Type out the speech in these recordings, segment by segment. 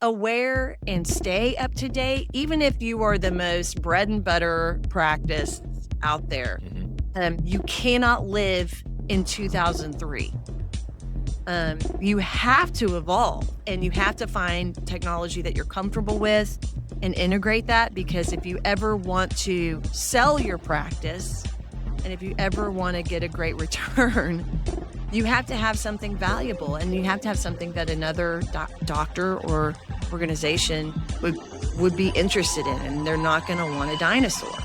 aware and stay up to date, even if you are the most bread and butter practice out there. You cannot live in 2003. You have to evolve, and you have to find technology that you're comfortable with and integrate that, because if you ever want to sell your practice and if you ever want to get a great return, you have to have something valuable, and you have to have something that another doctor or organization would be interested in, and they're not going to want a dinosaur.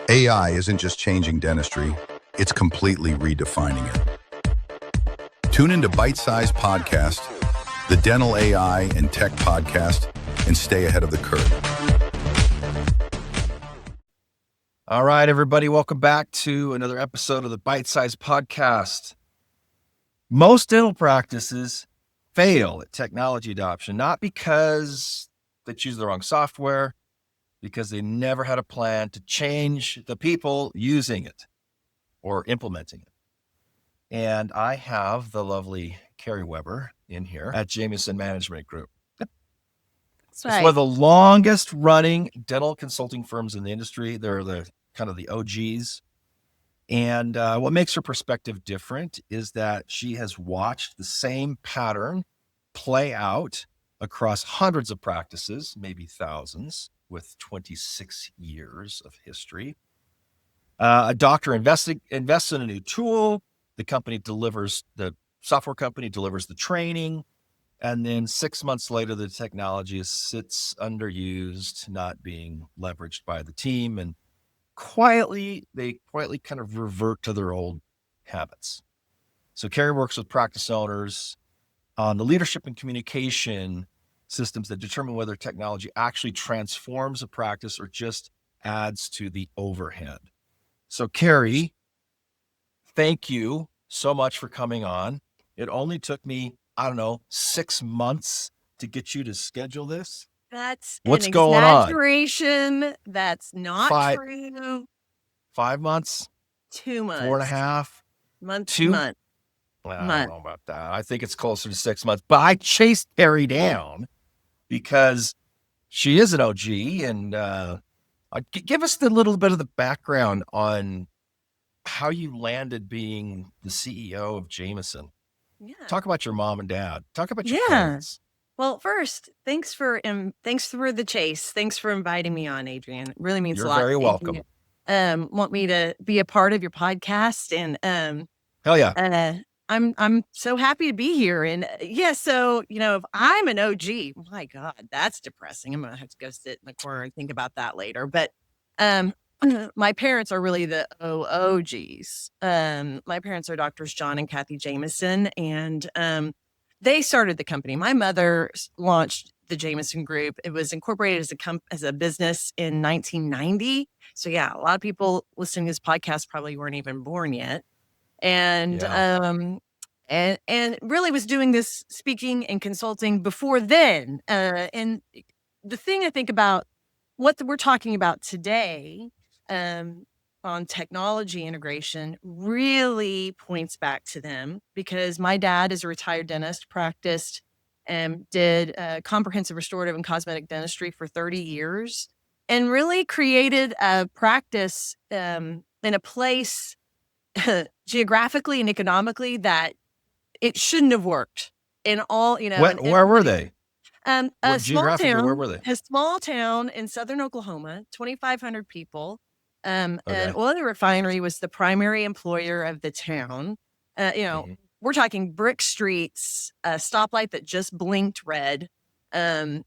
AI isn't just changing dentistry, it's completely redefining it. Tune into Bite-Sized Podcast, the Dental AI and Tech Podcast, and stay ahead of the curve. All right, everybody, welcome back to another episode of the Bite-Sized Podcast. Most dental practices fail at technology adoption, not because they choose the wrong software, because they never had a plan to change the people using it or implementing it. And I have the lovely Carrie Webber in here at Jameson Management Group. That's right. It's one of the longest running dental consulting firms in the industry. They're the kind of the OGs. And what makes her perspective different is that she has watched the same pattern play out across hundreds of practices, maybe thousands, with 26 years of history. A doctor invests in a new tool. The software company delivers the training. And then 6 months later, the technology sits underused, not being leveraged by the team. And they quietly kind of revert to their old habits. So Carrie works with practice owners on the leadership and communication systems that determine whether technology actually transforms a practice or just adds to the overhead. So Carrie, thank you so much for coming on. It only took me, 6 months to get you to schedule this. That's What's an going on? exaggeration. That's not true. 5 months? 2 months. 4.5? Month. 2? Month. Well, I don't know about that. I think it's closer to 6 months. But I chased Carrie down because she is an OG. And give us the little bit of the background on how you landed being the CEO of Jameson. Yeah. Talk about your mom and dad. Talk about your parents. Well, first, thanks for the chase. Thanks for inviting me on, Adrian. It really means You're a lot. very welcome. Want me to be a part of your podcast, and hell yeah. I'm so happy to be here. And so if I'm an OG, my God, that's depressing. I'm gonna have to go sit in the corner and think about that later. But my parents are really the OGs. My parents are Doctors John and Kathy Jameson, and they started the company. My mother launched the Jameson Group. It was incorporated as a business in 1990. So yeah, a lot of people listening to this podcast probably weren't even born yet. And and really was doing this speaking and consulting before then. And the thing I think about what we're talking about today on technology integration really points back to them, because my dad is a retired dentist, practiced and did comprehensive restorative and cosmetic dentistry for 30 years and really created a practice in a place geographically and economically that it shouldn't have worked. In all, where were they? A small town. Where were they? A small town in southern Oklahoma, 2,500 people. An Okay. oil refinery was the primary employer of the town. We're talking brick streets, a stoplight that just blinked red. The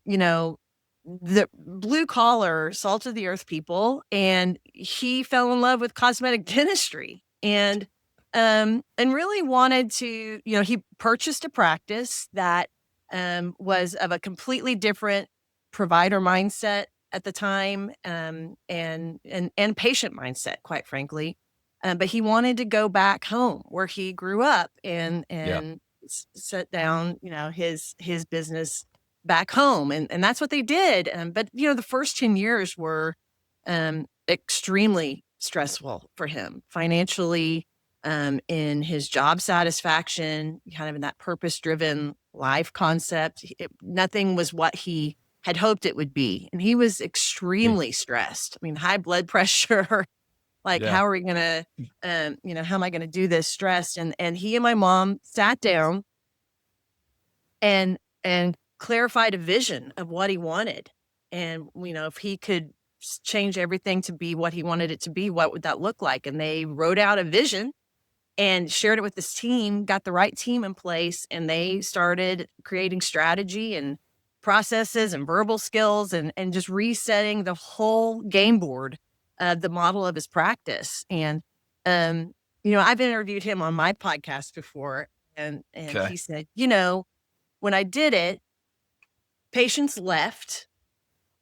blue collar, salt of the earth people, and he fell in love with cosmetic dentistry and really wanted to. He purchased a practice that was of a completely different provider mindset at the time, and patient mindset, quite frankly. But he wanted to go back home where he grew up and set down, his business back home. And that's what they did. But the first 10 years were extremely stressful for him financially, in his job satisfaction, kind of in that purpose-driven life concept. Nothing was what he had hoped it would be. And he was extremely stressed. I mean, high blood pressure, like, Yeah. how are we going to, how am I going to do this stressed? And he and my mom sat down and clarified a vision of what he wanted. And, if he could change everything to be what he wanted it to be, what would that look like? And they wrote out a vision and shared it with this team, got the right team in place, and they started creating strategy and processes and verbal skills and just resetting the whole game board of the model of his practice. And, I've interviewed him on my podcast before, and Okay. he said, when I did it, patients left,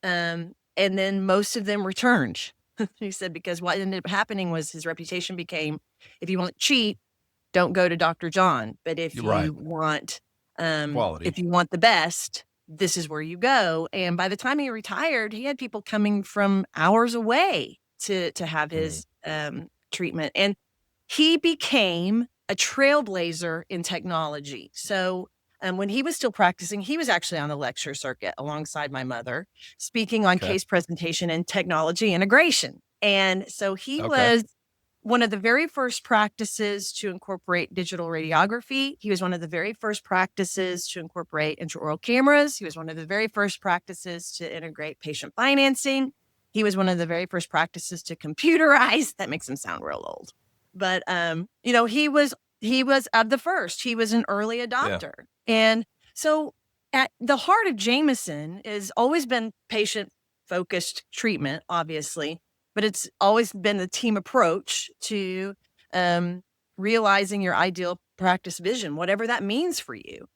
and then most of them returned. He said, because what ended up happening was his reputation became, if you want cheap, don't go to Dr. John. But You're right. if Quality. you want the best, this is where you go. And by the time he retired, he had people coming from hours away to have his treatment. And he became a trailblazer in technology. So when he was still practicing, he was actually on the lecture circuit alongside my mother, speaking on Okay. case presentation and technology integration. And so he Okay. was one of the very first practices to incorporate digital radiography. He was one of the very first practices to incorporate intraoral cameras. He was one of the very first practices to integrate patient financing. He was one of the very first practices to computerize. That makes him sound real old. But he was of the first. He was an early adopter. Yeah. And so at the heart of Jameson has always been patient-focused treatment, obviously, but it's always been the team approach to realizing your ideal practice vision, whatever that means for you.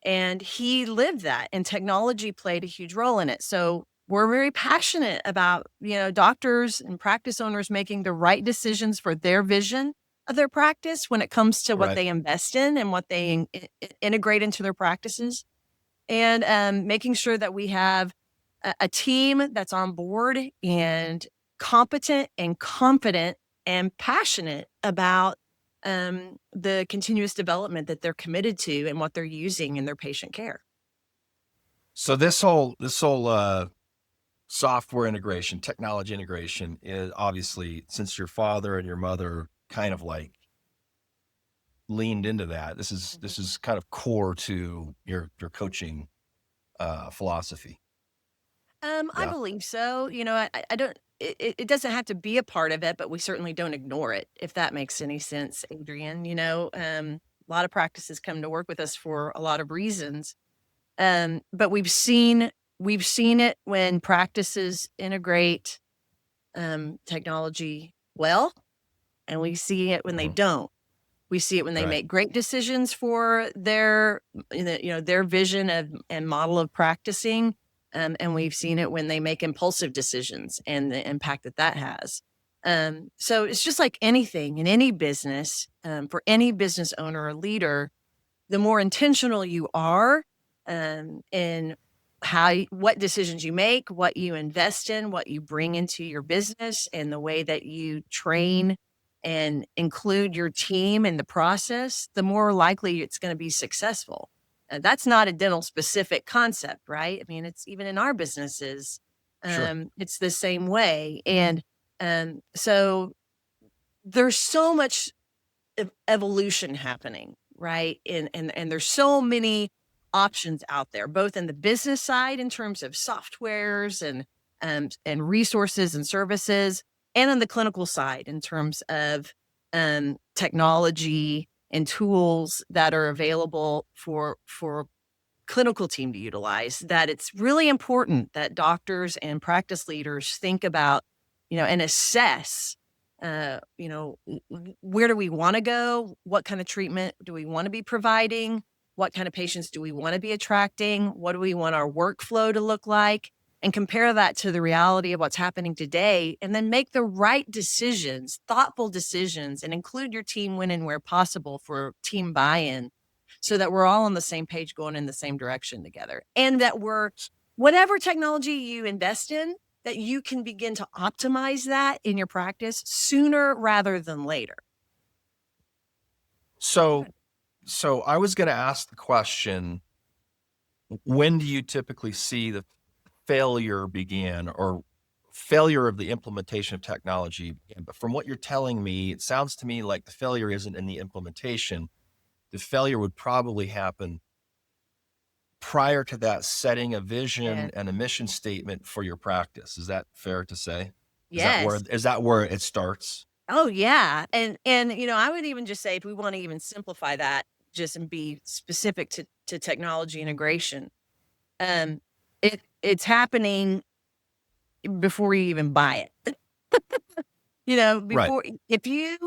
And he lived that, and technology played a huge role in it. So we're very passionate about, doctors and practice owners making the right decisions for their vision of their practice when it comes to what Right. they invest in and what they integrate into their practices, and making sure that we have a team that's on board and competent and confident and passionate about the continuous development that they're committed to and what they're using in their patient care. So this whole software integration, technology integration is obviously, since your father and your mother kind of like leaned into that, this is kind of core to your coaching philosophy. I Yeah. believe so. I don't. It doesn't have to be a part of it, but we certainly don't ignore it. If that makes any sense, Adrian. A lot of practices come to work with us for a lot of reasons. But we've seen it when practices integrate technology well, and we see it when they Mhm. don't. We see it when they Right. make great decisions for their vision of and model of practicing, and we've seen it when they make impulsive decisions and the impact that that has. So it's just like anything in any business, for any business owner or leader, the more intentional you are in what decisions you make, what you invest in, what you bring into your business, and the way that you train and include your team in the process, the more likely it's going to be successful. That's not a dental specific concept, right? I mean, it's even in our businesses, Sure. it's the same way. And so there's so much evolution happening, right? And there's so many options out there, both in the business side in terms of softwares and resources and services, and on the clinical side in terms of technology and tools that are available for clinical team to utilize. That it's really important that doctors and practice leaders think about, and assess where do we want to go? What kind of treatment do we want to be providing? What kind of patients do we want to be attracting? What do we want our workflow to look like? And compare that to the reality of what's happening today, and then make the right decisions, thoughtful decisions, and include your team when and where possible for team buy-in, so that we're all on the same page going in the same direction together. And that whatever technology you invest in, that you can begin to optimize that in your practice sooner rather than later. So I was going to ask the question, when do you typically see the failure begin, or failure of the implementation of technology begin? But from what you're telling me, it sounds to me like the failure isn't in the implementation. The failure would probably happen prior to that, setting a vision And and a mission statement for your practice. Is that fair to say? yes. Is that where it starts? Oh, yeah. And, I would even just say if we wanna even simplify that, just and be specific to technology integration, um, it's happening before you even buy it. Right. Before if you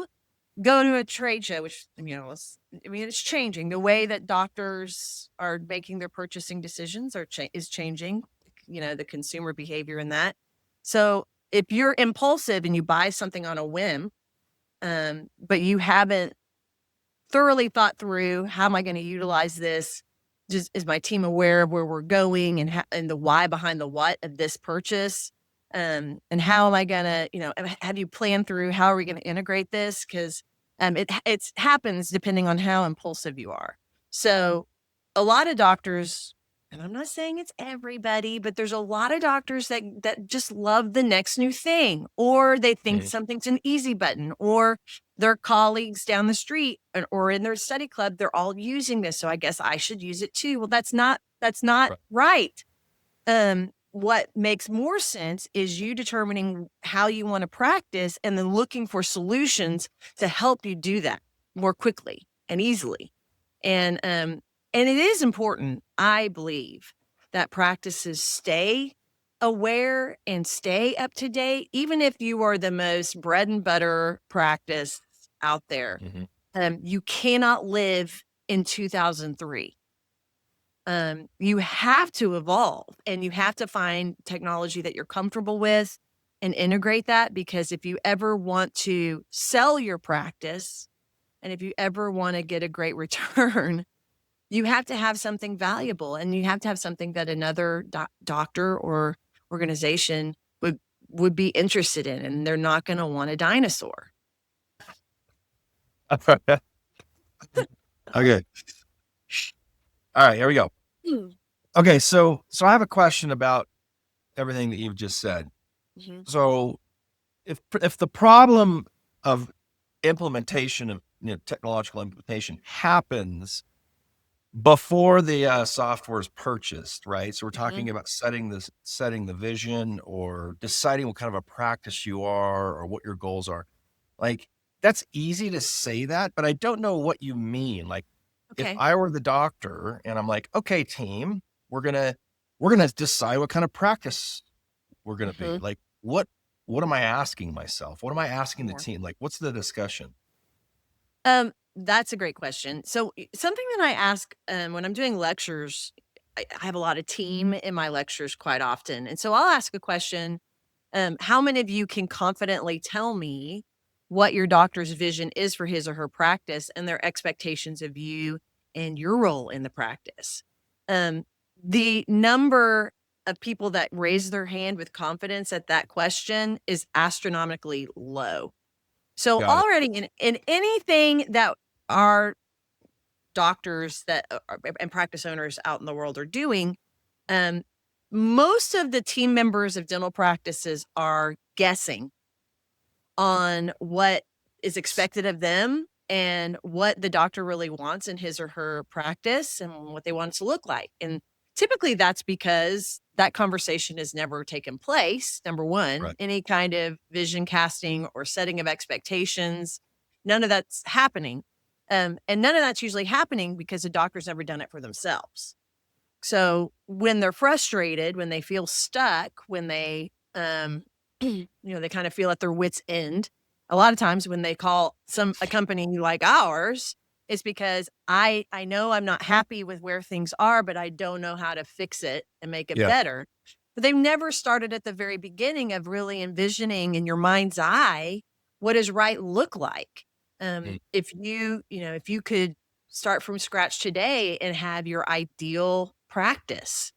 go to a trade show, which, it's changing. The way that doctors are making their purchasing decisions is changing, the consumer behavior in that. So, if you're impulsive and you buy something on a whim, but you haven't thoroughly thought through, how am I gonna utilize this? Just is my team aware of where we're going and the why behind the what of this purchase? And how am I gonna, have you planned through how are we gonna integrate this? Because it happens depending on how impulsive you are. So a lot of doctors, and I'm not saying it's everybody, but there's a lot of doctors that just love the next new thing, or they think Mhm. something's an easy button, or their colleagues down the street or in their study club, they're all using this. So I guess I should use it too. Well, that's not Right. right. What makes more sense is you determining how you want to practice and then looking for solutions to help you do that more quickly and easily. And it is important, I believe, that practices stay aware and stay up to date, even if you are the most bread and butter practice out there. Mhm. You cannot live in 2003. You have to evolve and you have to find technology that you're comfortable with and integrate that, because if you ever want to sell your practice and if you ever want to get a great return, you have to have something valuable and you have to have something that another doctor or organization would be interested in, and they're not going to want a dinosaur. Okay. All right, here we go. Okay, so I have a question about everything that you've just said. Mhm. So if the problem of implementation of, technological implementation happens before the software is purchased, right? So we're Mhm. talking about setting the vision or deciding what kind of a practice you are or what your goals are. Like, that's easy to say that, but I don't know what you mean. Like, if Okay. I were the doctor and I'm like, okay, team, we're gonna we're gonna decide what kind of practice we're gonna be. Mhm. Like, what am I asking myself? What am I asking the More. team? Like, what's the discussion? That's a great question. So something that I ask when I'm doing lectures, I have a lot of team in my lectures quite often, and so I'll ask a question. How many of you can confidently tell me what your doctor's vision is for his or her practice and their expectations of you and your role in the practice? Um, the number of people that raise their hand with confidence at that question is astronomically low. So Got it. already in anything that our doctors that and practice owners out in the world are doing, um, most of the team members of dental practices are guessing on what is expected of them and what the doctor really wants in his or her practice and what they want it to look like. And typically that's because that conversation has never taken place. Number one, Right. any kind of vision casting or setting of expectations, none of that's happening. And none of that's usually happening because the doctor's never done it for themselves. So when they're frustrated, when they feel stuck, when they, they kind of feel at their wits' end, a lot of times when they call a company like ours, it's because I know I'm not happy with where things are, but I don't know how to fix it and make it Yeah. better. But they've never started at the very beginning of really envisioning in your mind's eye what does right look like. Mm. If you could start from scratch today and have your ideal practice.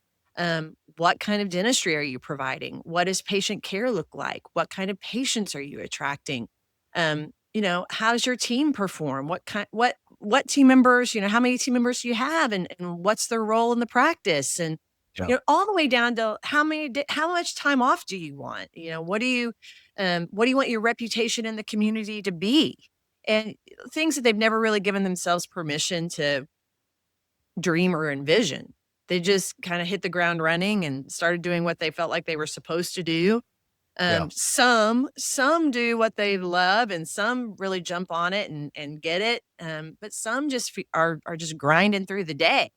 What kind of dentistry are you providing? What does patient care look like? What kind of patients are you attracting? How does your team perform? what team members, how many team members do you have, and what's their role in the practice, and all the way down to how much time off do you want? What do you want your reputation in the community to be? And things that they've never really given themselves permission to dream or envision. They just kind of hit the ground running and started doing what they felt like they were supposed to do. Some do what they love, and some really jump on it and get it. But some just are just grinding through the day.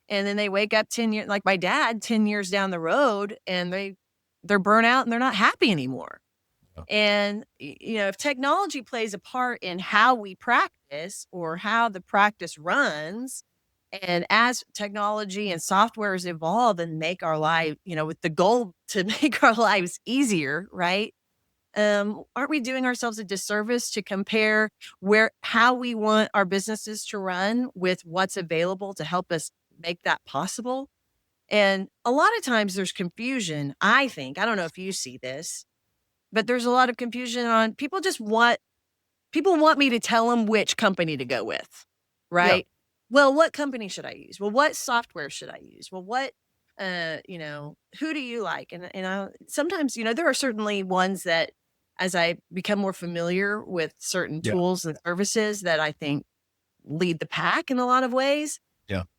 And then they wake up 10 years, like my dad, 10 years down the road, and they're burnt out and they're not happy anymore. And, if technology plays a part in how we practice or how the practice runs, and as technology and softwares evolve and make our life, with the goal to make our lives easier, right? Aren't we doing ourselves a disservice to compare how we want our businesses to run with what's available to help us make that possible? And a lot of times there's confusion, I think. I don't know if you see this, but there's a lot of confusion on people want me to tell them which company to go with, right? Well, what company should I use? Well, what software should I use? Well, who do you like? And sometimes, there are certainly ones that, as I become more familiar with certain tools and services, that I think lead the pack in a lot of ways.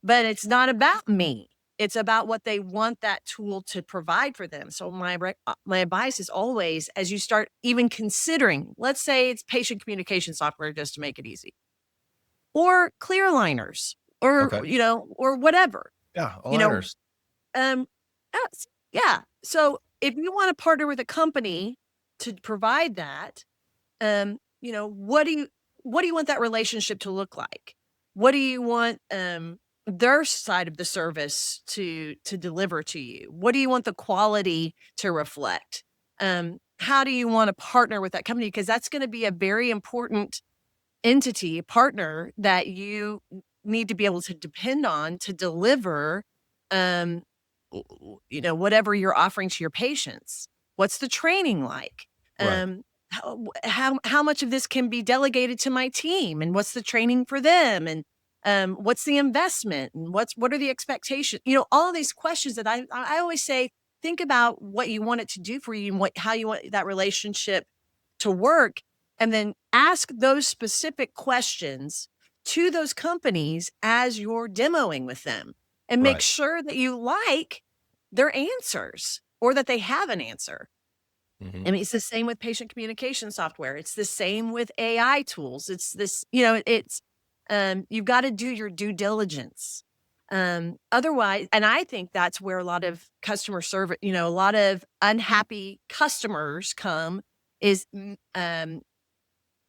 But it's not about me. It's about what they want that tool to provide for them. So my advice is always, as you start even considering, let's say it's patient communication software, just to make it easy, or clear aligners, or, or whatever. Aligners. So if you want to partner with a company to provide that, what do you want that relationship to look like? What do you want their side of the service to deliver to you? What do you want the quality to reflect? How do you want to partner with that company? Because that's going to be a very important partner that you need to be able to depend on to deliver, whatever you're offering to your patients. What's the training like? Right. How much of this can be delegated to my team, and what's the training for them? And what's the investment, and what are the expectations? All of these questions that I always say, think about what you want it to do for you and how you want that relationship to work, and then ask those specific questions to those companies as you're demoing with them, and make sure that you like their answers, or that they have an answer. I mean, it's the same with patient communication software. It's the same with AI tools. It's this, you've got to do your due diligence. Otherwise, and I think that's where a lot of customer service, a lot of unhappy customers come, is a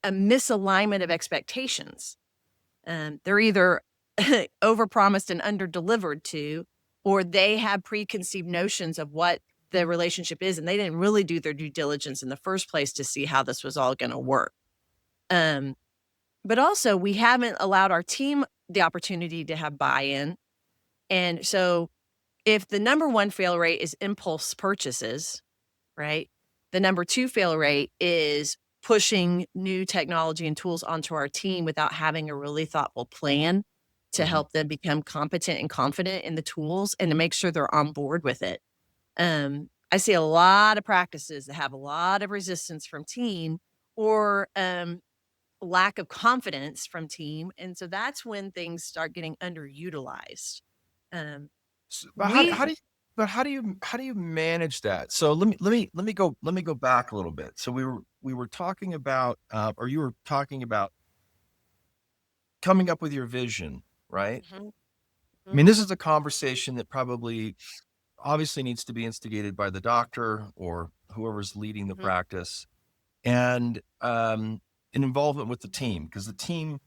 misalignment of expectations. They're either overpromised and underdelivered to, or they have preconceived notions of what the relationship is, and they didn't really do their due diligence in the first place to see how this was all going to work. But also, we haven't allowed our team the opportunity to have buy-in. And so if the number one fail rate is impulse purchases, right? The number two fail rate is pushing new technology and tools onto our team without having a really thoughtful plan to help them become competent and confident in the tools, and to make sure they're on board with it. I see a lot of practices that have a lot of resistance from team, or lack of confidence from team. And so that's when things start getting underutilized. But how do you manage that? So let me go back a little bit. So we were talking about, or you were talking about coming up with your vision, right? I mean, this is a conversation that probably obviously needs to be instigated by the doctor or whoever's leading the practice, and an involvement with the team, because the team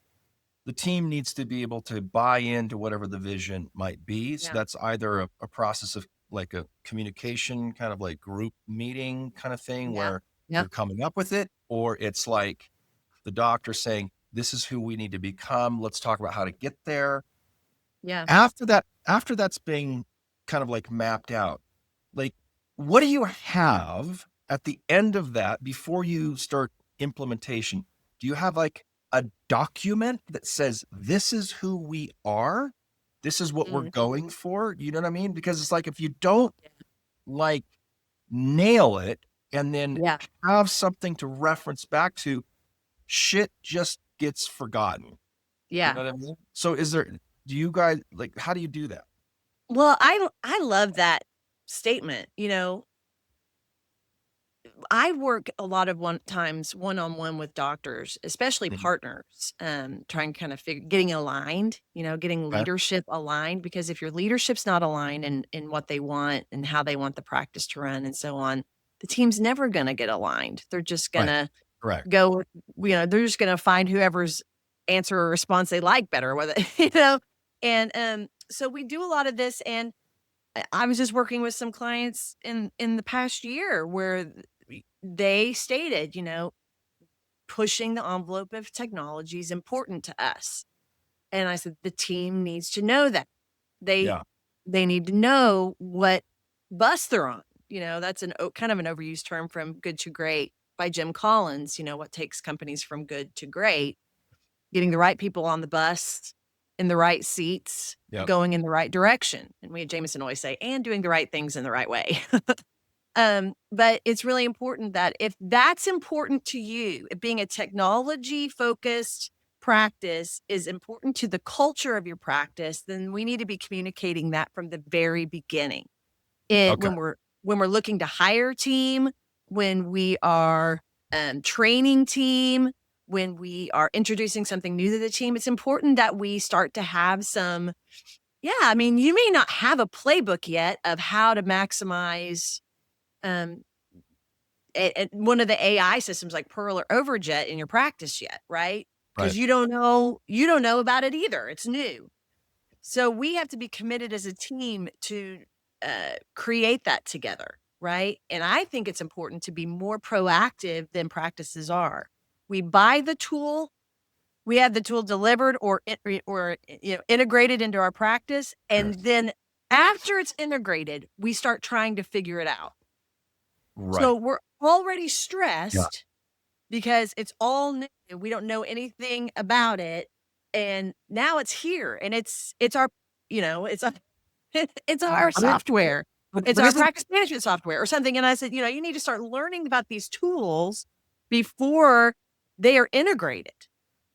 needs to be able to buy into whatever the vision might be. So that's either a process of like a communication, kind of like group meeting kind of thing, where you're coming up with it, or it's like the doctor saying, this is who we need to become. Let's talk about how to get there. After that's being kind of like mapped out, like, what do you have at the end of that before you start implementation? Do you have like a document that says, this is who we are. This is what we're going for. You know what I mean? Because it's like, if you don't like nail it and then have something to reference back to, shit just gets forgotten. You know what I mean? So do you guys, like, how do you do that? Well, I love that statement. I work a lot of times one-on-one with doctors, especially partners, trying to kind of getting aligned, getting leadership aligned, because if your leadership's not aligned in what they want and how they want the practice to run and so on, the team's never going to get aligned. They're just going to Correct. go, they're just going to find whoever's answer or response they like better, whether, and so we do a lot of this. And I was just working with some clients in the past year where they stated, pushing the envelope of technology is important to us. And I said, the team needs to know that. They need to know what bus they're on. That's kind of an overused term from Good to Great by Jim Collins. What takes companies from good to great, getting the right people on the bus in the right seats, going in the right direction. And we at Jameson always say, and doing the right things in the right way. But it's really important that if that's important to you, if being a technology focused practice is important to the culture of your practice, then we need to be communicating that from the very beginning. When we're looking to hire team, when we are training team, when we are introducing something new to the team, it's important that we start to have some, you may not have a playbook yet of how to maximize one of the AI systems like Pearl or Overjet in your practice yet, right? Because you don't know about it either. It's new. So we have to be committed as a team to create that together, right? And I think it's important to be more proactive than practices are. We buy the tool, we have the tool delivered or integrated into our practice, and then after it's integrated, we start trying to figure it out. So we're already stressed because it's all new. We don't know anything about it. And now it's here, and it's our, it's our software. It's our practice management software or something. And I said, you need to start learning about these tools before they are integrated.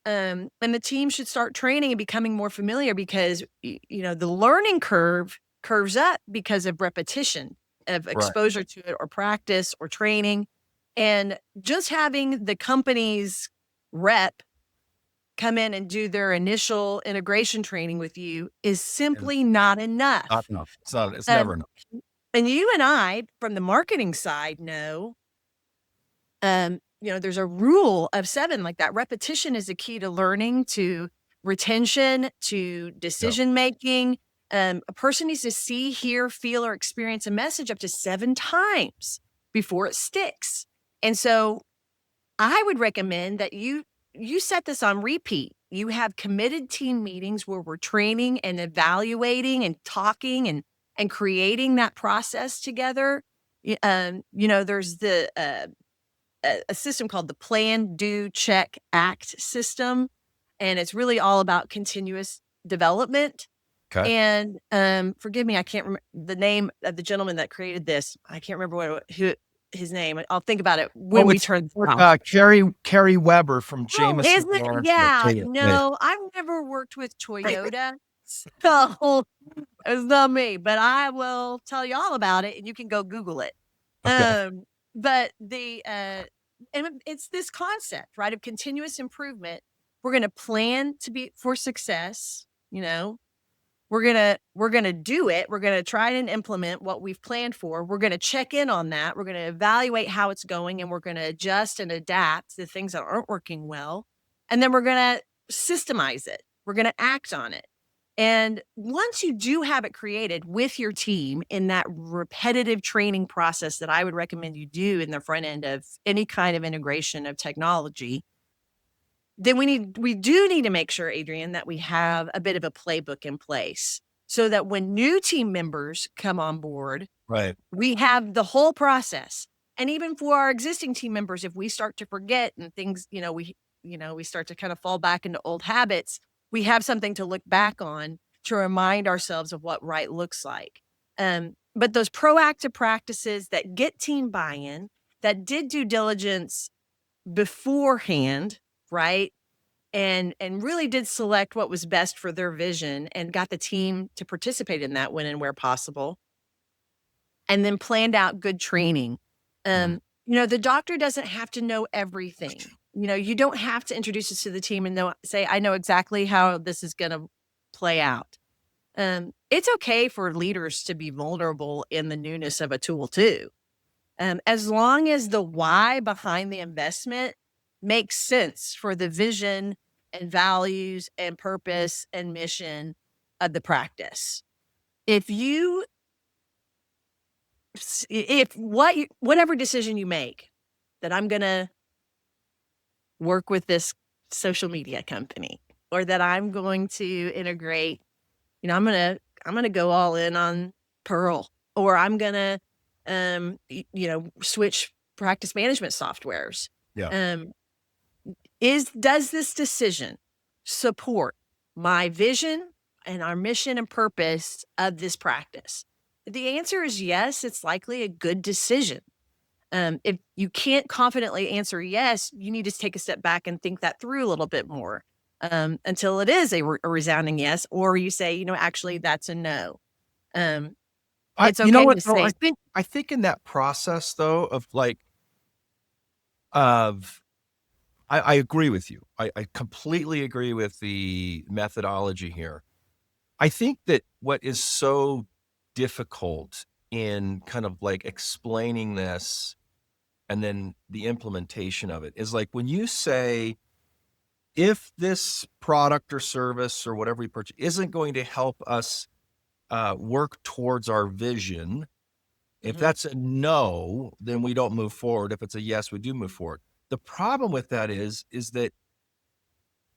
And the team should start training and becoming more familiar because, the learning curves up because of repetition, of exposure to it or practice or training. And just having the company's rep come in and do their initial integration training with you is simply not enough. Not enough. It's never enough. And you and I, from the marketing side, know, there's a rule of 7, like that repetition is the key to learning, to retention, to decision making. A person needs to see, hear, feel, or experience a message up to 7 times before it sticks. And so I would recommend that you set this on repeat. You have committed team meetings where we're training and evaluating and talking and creating that process together. There's a system called the Plan, Do, Check, Act system. And it's really all about continuous development. And forgive me, I can't remember the name of the gentleman that created this. I can't remember who his name. I'll think about it when we turn. Carrie Webber from Jameson. No, I've never worked with Toyota, so it's not me. But I will tell you all about it, and you can go Google it. But and it's this concept, right, of continuous improvement. We're going to plan to be for success. We're going to do it. We're going to try and implement what we've planned for. We're going to check in on that. We're going to evaluate how it's going, and we're going to adjust and adapt the things that aren't working well. And then we're going to systemize it. We're going to act on it. And once you do have it created with your team in that repetitive training process that I would recommend you do in the front end of any kind of integration of technology, then we do need to make sure, Adrian, that we have a bit of a playbook in place so that when new team members come on board, we have the whole process. And even for our existing team members, if we start to forget and things, we start to kind of fall back into old habits, we have something to look back on to remind ourselves of what right looks like. But those proactive practices that get team buy-in, that did due diligence beforehand, right? And really did select what was best for their vision and got the team to participate in that when and where possible, and then planned out good training. Mm. The doctor doesn't have to know everything. You don't have to introduce us to the team and say, I know exactly how this is going to play out. It's okay for leaders to be vulnerable in the newness of a tool too. As long as the why behind the investment makes sense for the vision and values and purpose and mission of the practice. Whatever decision you make, that I'm going to work with this social media company, or that I'm going to integrate, I'm going to go all in on Pearl, or I'm going to, switch practice management softwares. Yeah. Does this decision support my vision and our mission and purpose of this practice? If the answer is yes, it's likely a good decision. If you can't confidently answer yes, you need to take a step back and think that through a little bit more, until it is a resounding yes, or you say, actually, that's a no. It's You know okay what to though? say, I think in that process though of I agree with you. I completely agree with the methodology here. I think that what is so difficult in kind of like explaining this and then the implementation of it is like when you say, if this product or service or whatever we purchase isn't going to help us work towards our vision, if mhm, that's a no, then we don't move forward. If it's a yes, we do move forward. The problem with that is that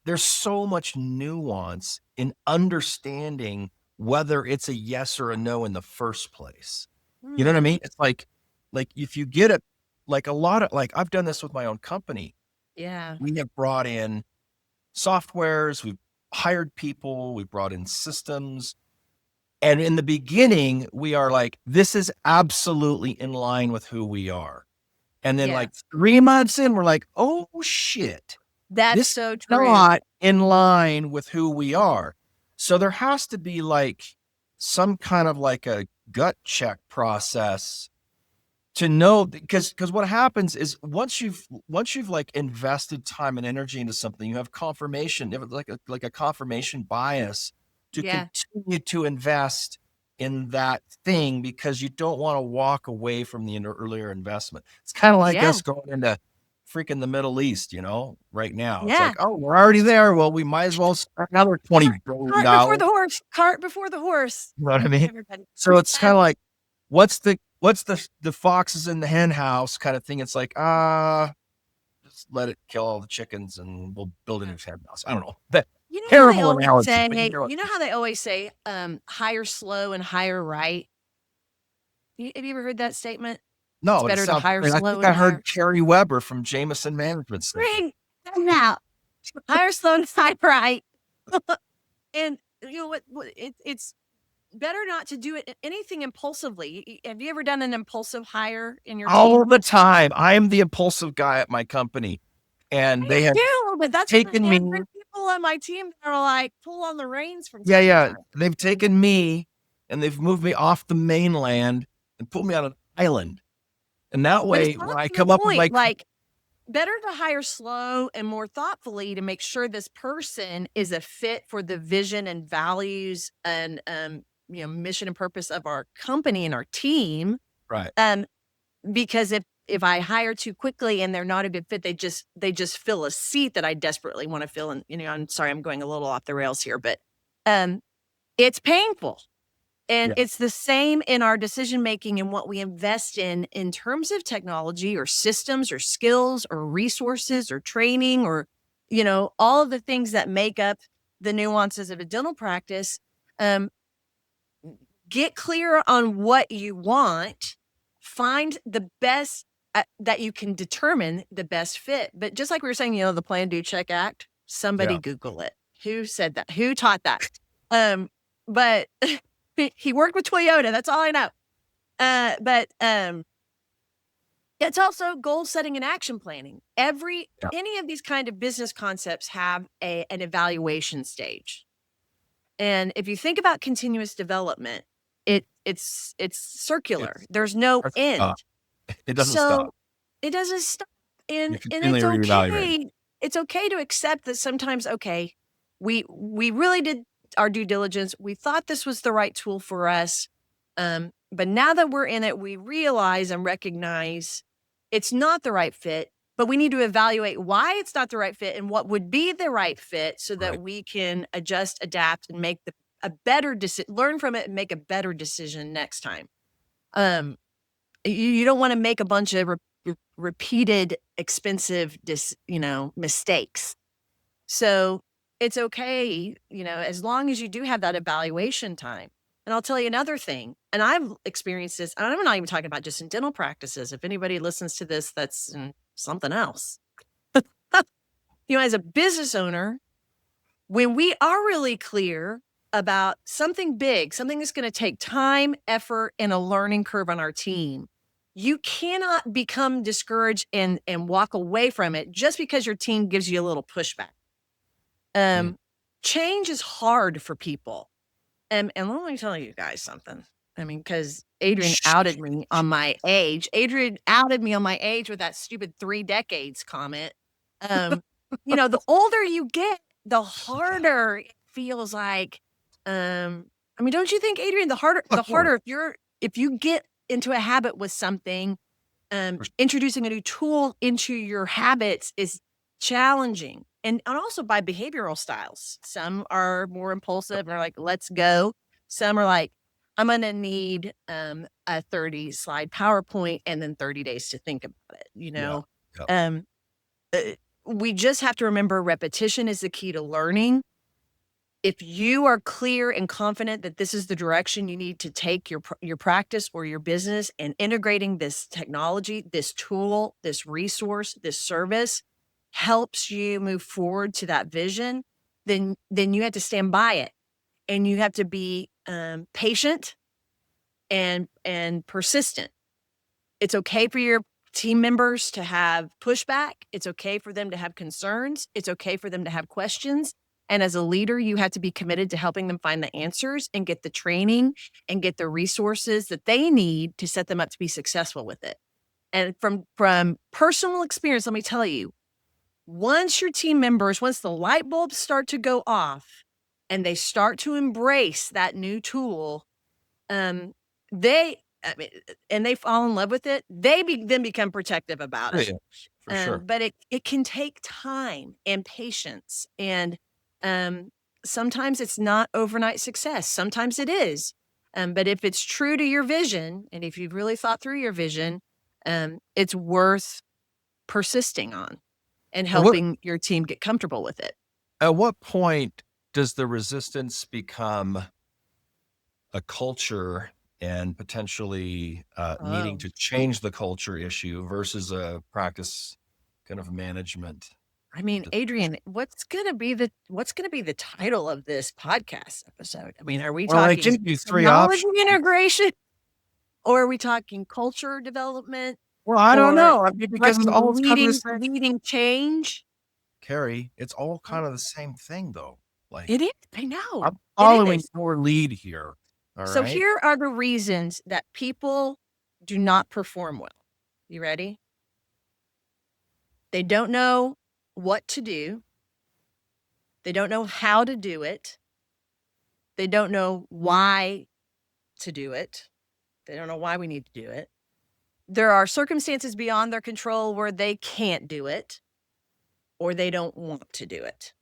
there's so much nuance in understanding whether it's a yes or a no in the first place. You know what I hmm, mean? It's like if you get it, like a lot of like I've done this with my own company. yeah, We have brought in softwares, we've hired people, we've brought in systems. And in the beginning, we are like, this is absolutely in line with who we are. And then yeah, like 3 months in, we're like, oh shit, that's this is so true. not in line with who we are. So there has to be like some kind of like a gut check process to know, because what happens is once you've like invested time and energy into something, you have confirmation, you have like a confirmation bias to Yeah, continue to invest in that thing because you don't want to walk away from the earlier investment. It's kind of like yeah, us going into freaking the Middle East, right now. It's like, yeah. oh, we're already there. Well, we might as well spend another $20 billion. Cart before the horse. You know what I mean? Everybody. So it's kind Um, of like, what's the foxes in the hen house kind of thing. It's like, just let it kill all the chickens and we'll build a new hen house. I don't know. But you know how they terrible always analogy. But say, hire slow and hire right. Have you ever heard that statement? It's no, but it better to sounds hire great. I slow think and I heard hire. Carrie Webber from Jameson Management say that. Ring out. Hire slow and hire right. And you know what it's better not to do anything impulsively. Have you ever done an impulsive hire in your All team? the time. I am the impulsive guy at my company, I and they am have too, but that's why taken I me. have great people on my team that are like pull on the reins from Yeah, time to yeah. time. They've taken me and they've moved me off the mainland and put me on an island. And that But it's way, not when I to the come up with point. my Like, better to hire slow and more thoughtfully to make sure this person is a fit for the vision and values and mission and purpose of our company and our team. right, Um, because if I hire too quickly and they're not a good fit, they just fill a seat that I desperately want to fill. And I'm sorry, I'm going a little off the rails here, but um, it's painful. And yeah, it's the same in our decision making and what we invest in terms of technology or systems or skills or resources or training or, all of the things that make up the nuances of a dental practice. Um, get clear on what you want, find the best that you can determine the best fit. But just like we were saying, the plan, do, check, act, somebody Yeah. Google it. Who said that? Who taught that? But he worked with Toyota. That's all I know. But it's also goal setting and action planning. Any of these kind of business concepts have an evaluation stage. And if you think about continuous development, it's circular. There's no end. It doesn't So stop. it doesn't stop. And You it's continually reevaluate. okay. It's okay to accept that sometimes, okay, we really did our due diligence. We thought this was the right tool for us. But now that we're in it, we realize and recognize it's not the right fit, but we need to evaluate why it's not the right fit and what would be the right fit so that we can adjust, adapt, and make a better decision, learn from it and make a better decision next time. You don't want to make a bunch of repeated expensive mistakes. So it's okay, as long as you do have that evaluation time. And I'll tell you another thing, and I've experienced this, and I'm not even talking about just in dental practices. If anybody listens to this, that's in something else. As a business owner, when we are really clear about something big, something that's going to take time, effort, and a learning curve on our team, you cannot become discouraged and walk away from it just because your team gives you a little pushback. Change is hard for people. And let me tell you guys something. I mean, because Adrian outed me on my age. Adrian outed me on my age with that stupid 3 decades comment. The older you get, the harder it feels like. Don't you think, Adrian, the harder if you get into a habit with something, introducing a new tool into your habits is challenging. And also by behavioral styles. Some are more impulsive and are like, let's go. Some are like, I'm going to need a 30-slide PowerPoint and then 30 days to think about it. We just have to remember repetition is the key to learning. If you are clear and confident that this is the direction you need to take your practice or your business, and integrating this technology, this tool, this resource, this service helps you move forward to that vision, then you have to stand by it, and you have to be patient and persistent. It's okay for your team members to have pushback. It's okay for them to have concerns. It's okay for them to have questions. And as a leader, you have to be committed to helping them find the answers and get the training and get the resources that they need to set them up to be successful with it. And from personal experience, let me tell you, once the light bulbs start to go off and they start to embrace that new tool, they fall in love with it, they then become protective about it. For sure. But it can take time and patience. And sometimes it's not overnight success. Sometimes it is. But if it's true to your vision, and if you've really thought through your vision, it's worth persisting on and helping your team get comfortable with it. At what point does the resistance become a culture and potentially needing to change the culture issue versus a practice kind of management? I mean, Adrian, what's gonna be the title of this podcast episode? I mean, are we talking technology integration, or are we talking culture development? Well, I don't know. I mean, because it's all leading change. Carrie, it's all kind of the same thing, though. Like, it is. I know. I'm following your lead here. So here are the reasons that people do not perform well. You ready? They don't know what to do. They don't know how to do it. They don't know why to do it. They don't know why we need to do it. There are circumstances beyond their control where they can't do it, or they don't want to do it.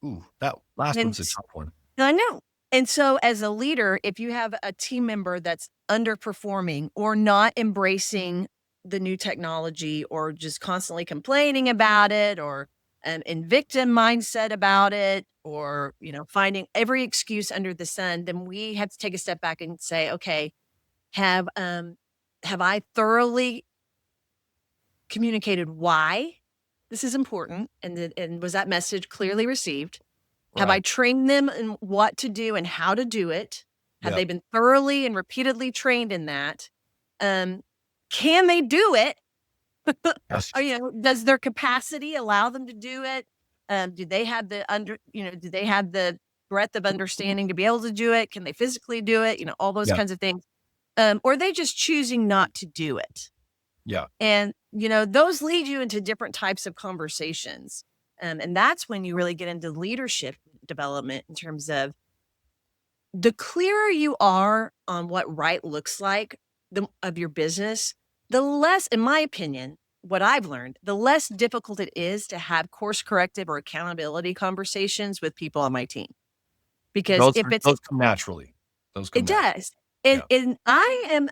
Ooh, that last one's a tough one. I know. And so as a leader, if you have a team member that's underperforming or not embracing the new technology, or just constantly complaining about it, or in victim mindset about it, or, finding every excuse under the sun, then we have to take a step back and say, okay, have I thoroughly communicated why this is important, and was that message clearly received? Have I Right. trained them in what to do and how to do it? Have Yep. they been thoroughly and repeatedly trained in that? Can they do it? Yes. Or, does their capacity allow them to do it? Do they have do they have the breadth of understanding to be able to do it? Can they physically do it? All those Yeah. kinds of things. Or are they just choosing not to do it? Yeah. And, those lead you into different types of conversations. And that's when you really get into leadership development in terms of the clearer you are on what right looks like of your business, the less, in my opinion, what I've learned, the less difficult it is to have course corrective or accountability conversations with people on my team. Because if it's, Those come naturally. Those come it naturally. does. And, Yeah. and I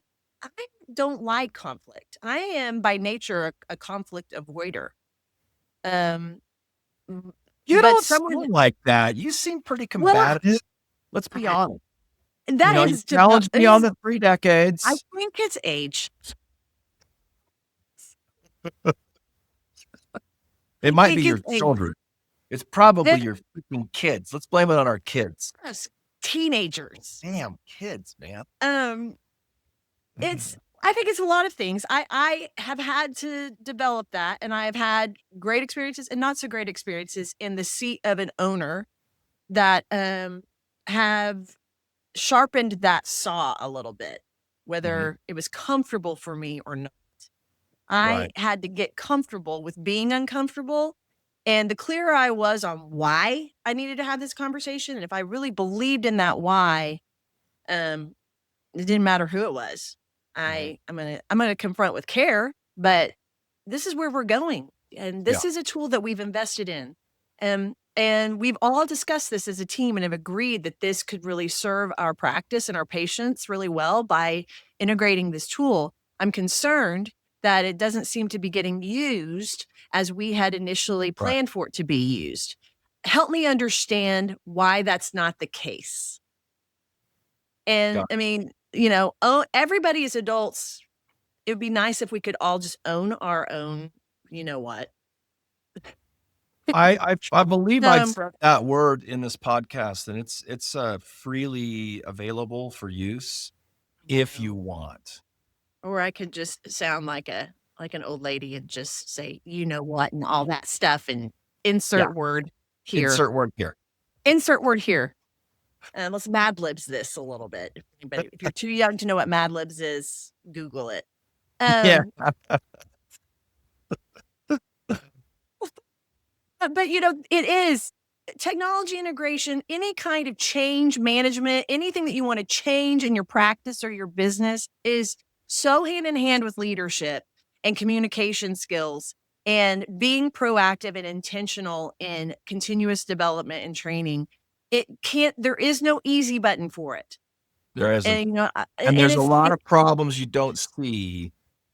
don't like conflict. I am by nature a conflict avoider. Um, m- You but don't someone, sound like that. You seem pretty well, combative. Let's be honest. that You is, challenged me on the 3 I decades. think it's age. It I might be think your it's age. children. It's probably That your freaking kids. Let's blame it on our kids. us teenagers. Damn kids, man. Um, I think it's a lot of things. I have had to develop that, and I've had great experiences and not so great experiences in the seat of an owner that have sharpened that saw a little bit, Mhm. whether it was comfortable for me or not. I Right. had to get comfortable with being uncomfortable. And the clearer I was on why I needed to have this conversation, and if I really believed in that why, um, it didn't matter who it was. Mhm. I'm gonna confront with care, but this is where we're going. And Yeah. this is a tool that we've invested in. And we've all discussed this as a team and have agreed that this could really serve our practice and our patients really well by integrating this tool. I'm concerned that it doesn't seem to be getting used as we had initially Right. planned for it to be used. Help me understand why that's not the case. And Got I mean, everybody as adults, it would be nice if we could all just own our own, you know what? I believe I've Um, said that word in this podcast, and it's freely available for use if you want. or I could just sound like an old lady and just say, you know what, and all that stuff and Yeah. insert word here. Insert word here. Insert word here. Let's Mad Libs this a little bit. If you're too young to know what Mad Libs is, Google it. Yeah. Um, but it is technology integration, any kind of change management, anything that you want to change in your practice or your business is so hand in hand with leadership and communication skills and being proactive and intentional in continuous development and training. There is no easy button for it. There isn't. And, And and there's a lot of problems you don't see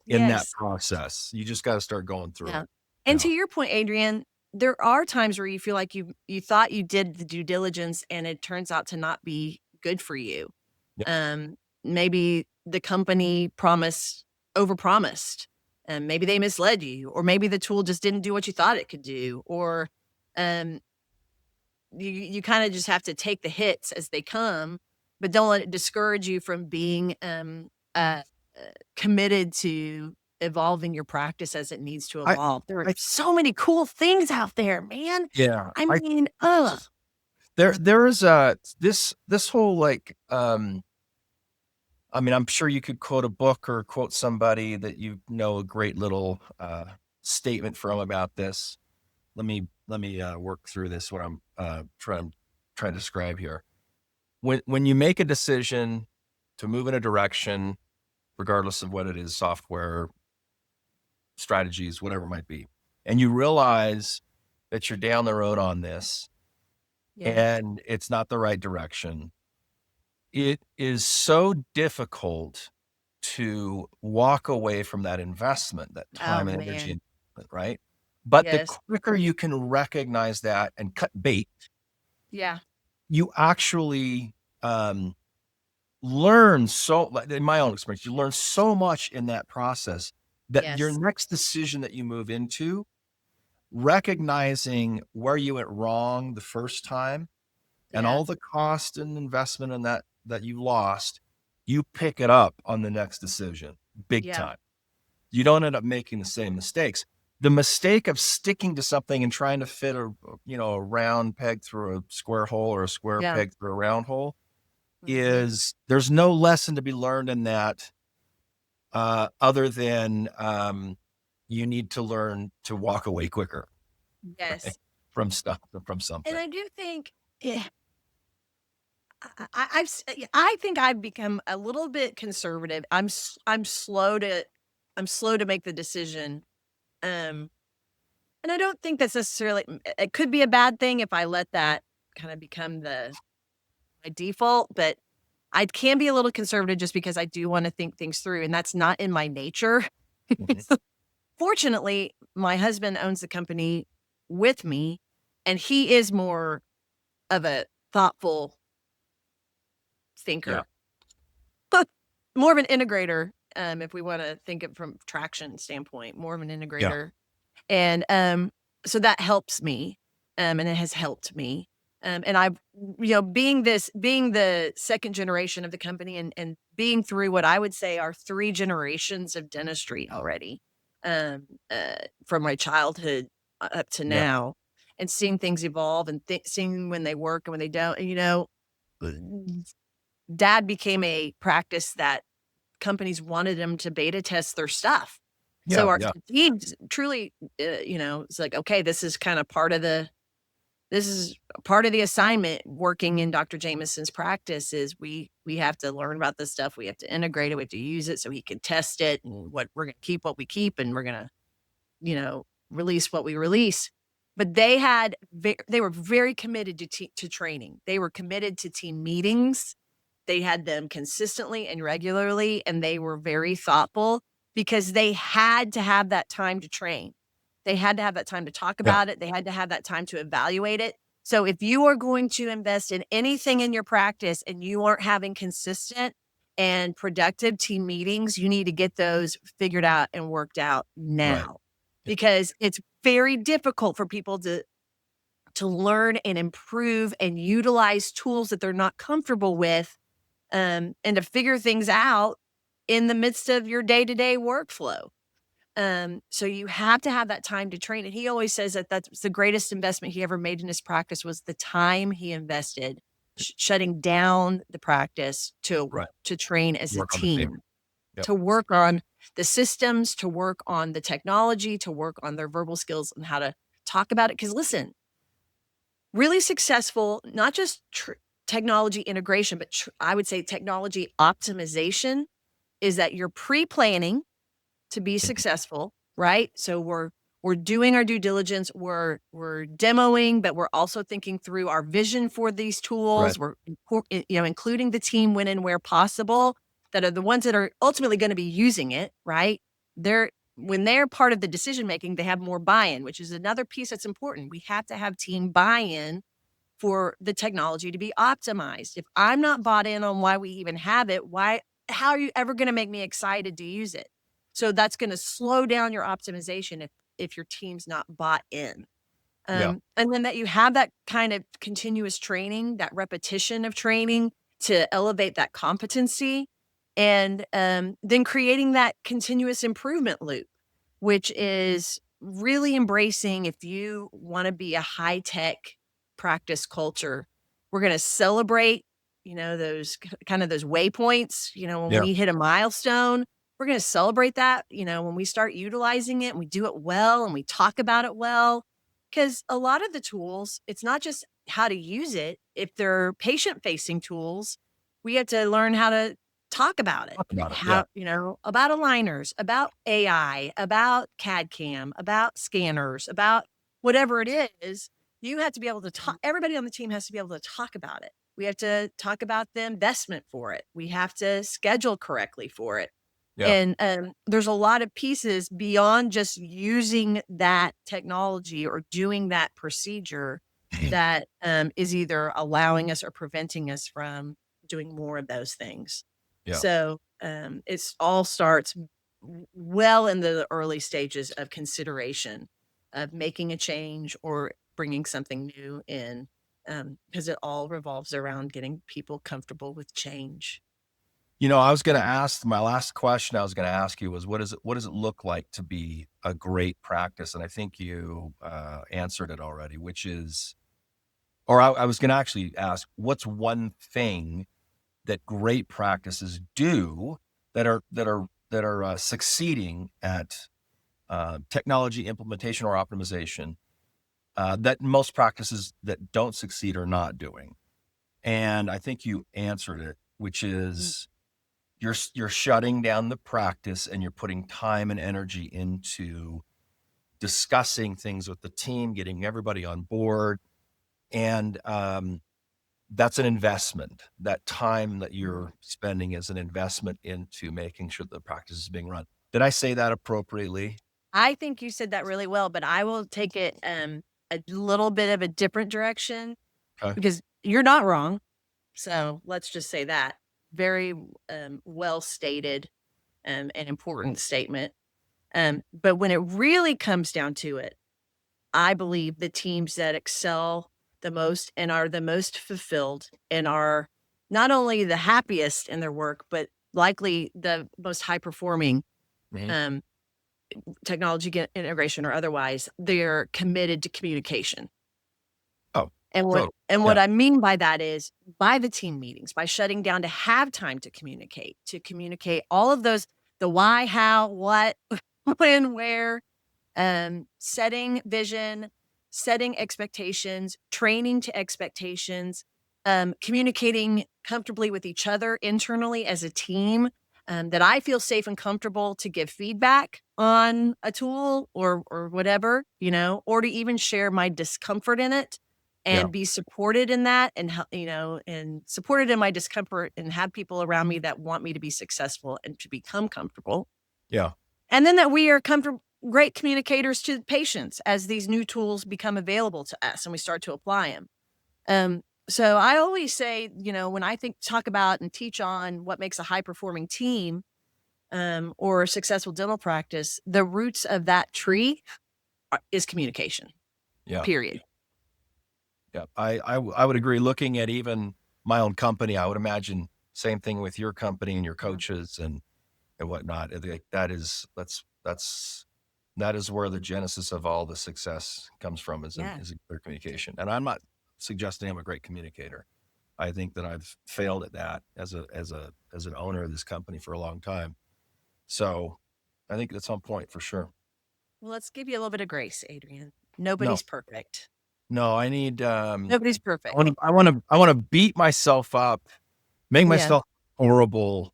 in that yes. process. You just gotta start going through Yeah. it. And Yeah. to your point, Adrian, there are times where you feel like you thought you did the due diligence and it turns out to not be good for you. Yeah. Maybe the company overpromised, and maybe they misled you, or maybe the tool just didn't do what you thought it could do, or um, you kind of just have to take the hits as they come, but don't let it discourage you from being committed to evolving your practice as it needs to I evolve. There are I so many cool things out there, man. yeah. I I mean, ugh. there is this whole like, I mean, I'm sure you could quote a book or quote somebody that a great little, statement from about this. Let me work through this, what I'm, trying to describe here. When you make a decision to move in a direction, regardless of what it is, software, strategies, whatever it might be, and you realize that you're down the road on this Yeah. and it's not the right direction, it is so difficult to walk away from that investment, that Oh time and energy, man. right? But the Yes. quicker you can recognize that and cut bait, Yeah. you actually, learn so, like, in my own experience, you learn so much in that process that your Yes. next decision that you move into, recognizing where you went wrong the first time and Yeah. all the cost and investment in that you lost, you pick it up on the next decision big Yeah. time. You don't end up making the same mistakes. The mistake of sticking to something and trying to fit a round peg through a square hole or a square Yeah. peg through a round hole Mhm. is there's no lesson to be learned in that, other than, you need to learn to walk away quicker, right? Yes. From stuff, from And something. I do think, yeah, I think I've become a little bit conservative. I'm slow to make the decision. Um, and I don't think that's necessarily it could be a bad thing if I let that kind of become my default, but I can be a little conservative just because I do want to think things through, and that's not in my nature. Mhm. So, fortunately, my husband owns the company with me, and he is more of a thoughtful Yeah. thinker, more of an integrator. If we want to think it from traction standpoint, more of an Yeah. integrator, and so that helps me, and it has helped me. And I've, being the second generation of the company and being through what I would say are 3 generations of dentistry already, um, from my childhood up to Yeah. now, and seeing things evolve and seeing when they work and when they don't. Uh, Dad became a practice that companies wanted him to beta test their stuff. So Yeah. our Yeah. teams truly, it's like, okay, this is part of the assignment working in Dr. Jameson's practice is we have to learn about this stuff. We have to integrate it. We have to use it so he can test it and what we're going to keep what we keep and we're going to, release what we release. But they were very committed to training. They were committed to team meetings. They had them consistently and regularly, and they were very thoughtful because they had to have that time to train. They had to have that time to talk Yeah. about it. They had to have that time to evaluate it. So if you are going to invest in anything in your practice and you aren't having consistent and productive team meetings, you need to get those figured out and worked out Right. now Yeah. because it's very difficult for people to learn and improve and utilize tools that they're not comfortable with, and to figure things out in the midst of your day-to-day workflow. So you have to have that time to train. And he always says that that's the greatest investment he ever made in his practice was the time he invested shutting down the practice Right. to train as a Work on the team. team, Yep. to work on the systems, to work on the technology, to work on their verbal skills and how to talk about it. Because listen, really successful, not just technology integration, but I would say technology optimization is that you're pre-planning to be Mhm. successful, right? So we're doing our due diligence, we're demoing, but we're also thinking through our vision for these Right. tools. We're including the team when and where possible that are the ones that are ultimately going to be using it, right? When they're part of the decision making, they have more buy-in, which is another piece that's important. We have to have team buy-in for the technology to be optimized. If I'm not bought in on why we even have it, how are you ever going to make me excited to use it? So that's going to slow down your optimization if your team's not bought in. Yeah. And then that you have that kind of continuous training, that repetition of training to elevate that competency, and then creating that continuous improvement loop, which is really embracing if you want to be a high tech practice culture. We're going to celebrate, those kind of those waypoints, when Yeah. we hit a milestone, we're going to celebrate that, when we start utilizing it and we do it well and we talk about it well. Because a lot of the tools, it's not just how to use it. If they're patient facing tools, we have to learn how to talk about it. Talk about it. Yeah. How, about aligners, about AI, about CAD CAM, about scanners, about whatever it is. You have to be able to talk, everybody on the team has to be able to talk about it. We have to talk about the investment for it. We have to schedule correctly for it. Yeah. And there's a lot of pieces beyond just using that technology or doing that procedure that is either allowing us or preventing us from doing more of those things. Yeah. So it's all starts. well in the early stages of consideration of making a change or bringing something new in, because it all revolves around getting people comfortable with change. I was going to ask my last question. I was going to ask you was what does it look like to be a great practice? And I think you answered it already, which is, or I was going to actually ask, what's one thing that great practices do that are succeeding at technology implementation or optimization that most practices that don't succeed are not doing? And I think you answered it, which Mm. is you're shutting down the practice and you're putting time and energy into discussing things with the team, getting everybody on board, and that's an investment. That time that you're spending is an investment into making sure the practice is being run. Did I say that appropriately? I think you said that really well, but I will take it a little bit of a different direction Okay. because you're not wrong. So let's just say that very well stated and important statement. But when it really comes down to it, I believe the teams that excel the most and are the most fulfilled and are not only the happiest in their work, but likely the most high performing Mhm. um, integration or otherwise, they're committed to communication. Oh, And what totally. and what Yeah. I mean by that is by the team meetings, by shutting down to have time to communicate all of those, the why, how, what, when, where, setting vision, setting expectations, training to expectations, communicating comfortably with each other internally as a team, that I feel safe and comfortable to give feedback on a tool or whatever, or to even share my discomfort in it Yeah. and be supported in that and and supported in my discomfort and have people around me that want me to be successful and to become comfortable. Yeah. And then that we are comfortable, great communicators to patients as these new tools become available to us and we start to apply them. So I always say, when I talk about and teach on what makes a high performing team or a successful dental practice, the roots of that tree is communication, Yeah. period. Yeah. I would agree. Looking at even my own company, I would imagine same thing with your company and your Yeah. coaches and whatnot. I think that is where the genesis of all the success comes from Yeah. is a clear communication. And I'm not suggesting I'm a great communicator. I think that I've failed at that as an owner of this company for a long time. So I think that's on point for sure. Well, let's give you a little bit of grace, Adrian. No, Nobody's perfect. no, I need Nobody's perfect. I want to beat myself up, make Yeah. myself horrible.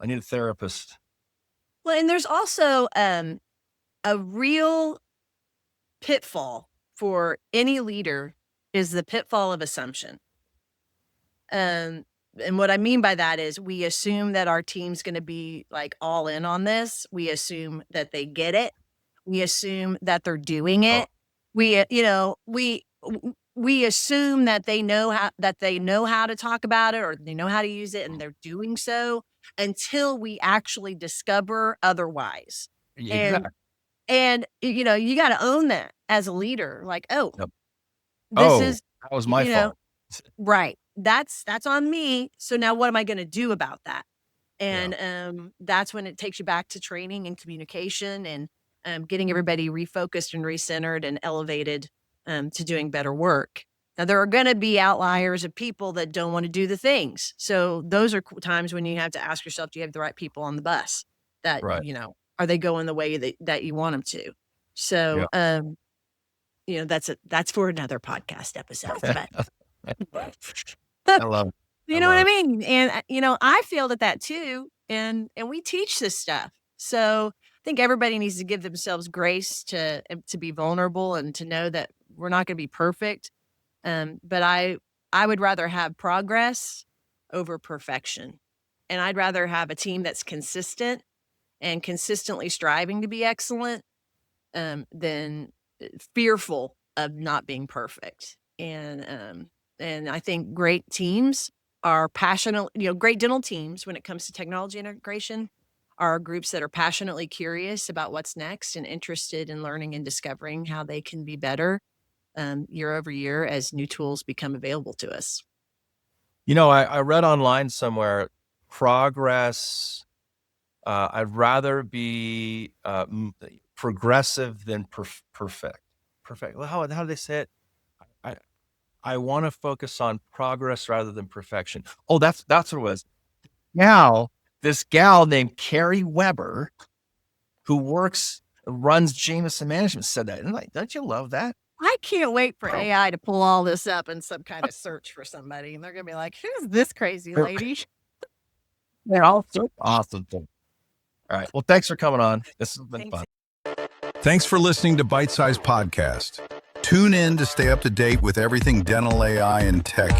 I need a therapist. Well, and there's also a real pitfall for any leader is the pitfall of assumption. Um, and what I mean by that is we assume that our team's going to be like all in on this. We assume that they get it. We assume that they're doing Oh, it. We assume that they know how to talk about it or they know how to use it and they're doing so until we actually discover otherwise. And exactly. you got to own that as a leader. Like, oh, Yep. this Oh, is that was my you know fault. right. That's on me. So now what am I going to do about that? Yeah. And that's when it takes you back to training and communication and getting everybody refocused and recentered and elevated to doing better work. Now, there are going to be outliers of people that don't want to do the things. So those are times when you have to ask yourself, do you have the right people on the bus that, Right. are they going the way that you want them to? Yeah. So, that's for another podcast episode, but I love it. I you know what love I it. mean? And, I failed at that too, and we teach this stuff. So, I think everybody needs to give themselves grace to be vulnerable and to know that we're not gonna be perfect. But I would rather have progress over perfection, and I'd rather have a team that's consistent and consistently striving to be excellent, than fearful of not being perfect. And I think great teams are passionate, great dental teams when it comes to technology integration are groups that are passionately curious about what's next and interested in learning and discovering how they can be better year over year as new tools become available to us. I read online somewhere progress. I'd rather be progressive than perfect. Perfect. Well, how do they say it? I I want to focus on progress rather than perfection. Oh, that's what it was. Now, this gal named Carrie Webber, who runs Jameson Management, said that. And like, don't you love that? I can't wait for AI to pull all this up in some kind of search for somebody, and they're gonna be like, "Who's this crazy lady?" Yeah, awesome thing. All right. Well, thanks for coming on. This has been fun. Thanks for listening to Bite Size Podcast. Tune in to stay up to date with everything dental AI and tech.